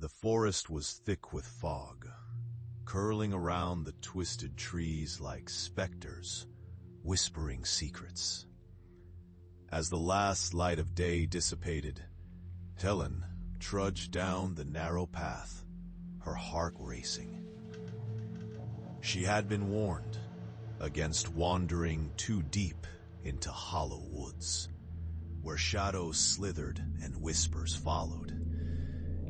The forest was thick with fog, curling around the twisted trees like specters, whispering secrets. As the last light of day dissipated, Helen trudged down the narrow path, her heart racing. She had been warned against wandering too deep into hollow woods, where shadows slithered and whispers followed.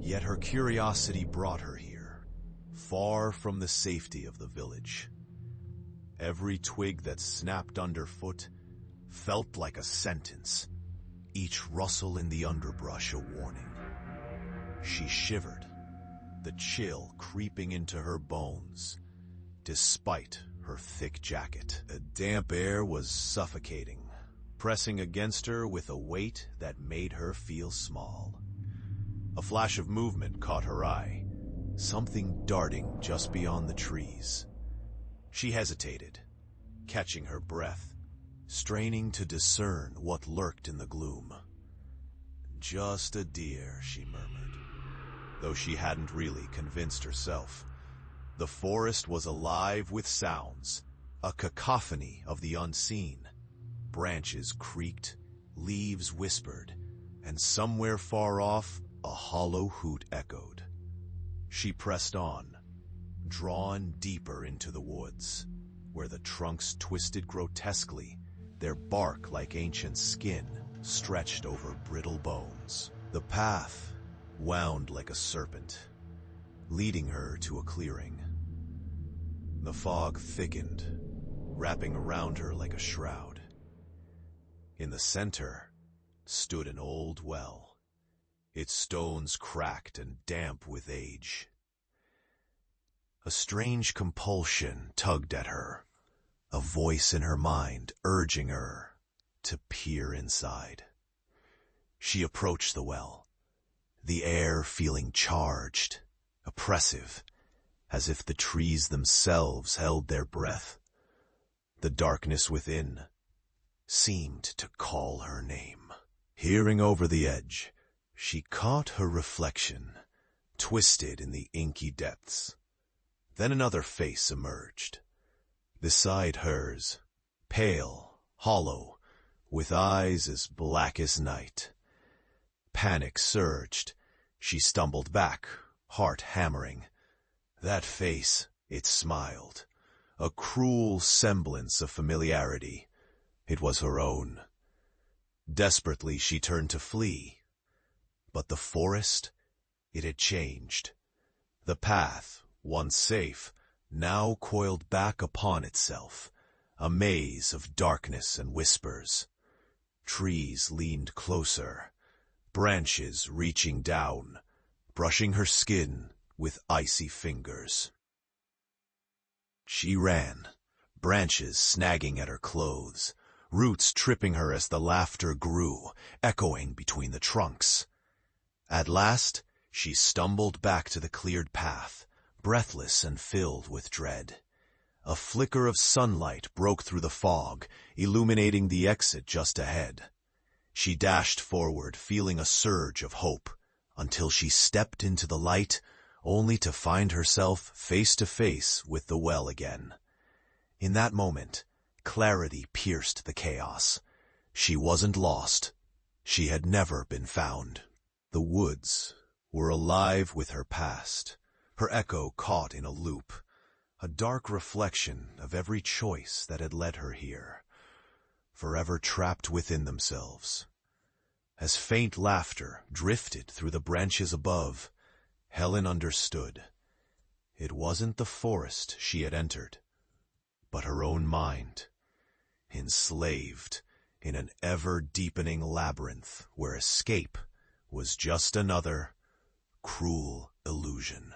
Yet her curiosity brought her here, far from the safety of the village. Every twig that snapped underfoot felt like a sentence, each rustle in the underbrush a warning. She shivered, the chill creeping into her bones, despite her thick jacket. The damp air was suffocating, pressing against her with a weight that made her feel small. A flash of movement caught her eye, something darting just beyond the trees. She hesitated, catching her breath, straining to discern what lurked in the gloom. Just a deer, she murmured, though she hadn't really convinced herself. The forest was alive with sounds, a cacophony of the unseen. Branches creaked, leaves whispered, and somewhere far off, a hollow hoot echoed. She pressed on, drawn deeper into the woods, where the trunks twisted grotesquely, their bark like ancient skin stretched over brittle bones. The path wound like a serpent, leading her to a clearing. The fog thickened, wrapping around her like a shroud. In the center stood an old well, its stones cracked and damp with age. A strange compulsion tugged at her, a voice in her mind urging her to peer inside. She approached the well, the air feeling charged, oppressive, as if the trees themselves held their breath. The darkness within seemed to call her name. Peering over the edge, she caught her reflection, twisted in the inky depths. Then another face emerged, beside hers, pale, hollow, with eyes as black as night. Panic surged. She stumbled back, heart hammering. That face, it smiled, a cruel semblance of familiarity. It was her own. Desperately she turned to flee. But the forest, it had changed. The path, once safe, now coiled back upon itself, a maze of darkness and whispers. Trees leaned closer, branches reaching down, brushing her skin with icy fingers. She ran, branches snagging at her clothes, roots tripping her as the laughter grew, echoing between the trunks. At last, she stumbled back to the cleared path, breathless and filled with dread. A flicker of sunlight broke through the fog, illuminating the exit just ahead. She dashed forward, feeling a surge of hope, until she stepped into the light, only to find herself face to face with the well again. In that moment, clarity pierced the chaos. She wasn't lost. She had never been found. The woods were alive with her past, her echo caught in a loop, a dark reflection of every choice that had led her here, forever trapped within themselves. As faint laughter drifted through the branches above, Helen understood. It wasn't the forest she had entered, but her own mind, enslaved in an ever-deepening labyrinth where escape was just another cruel illusion.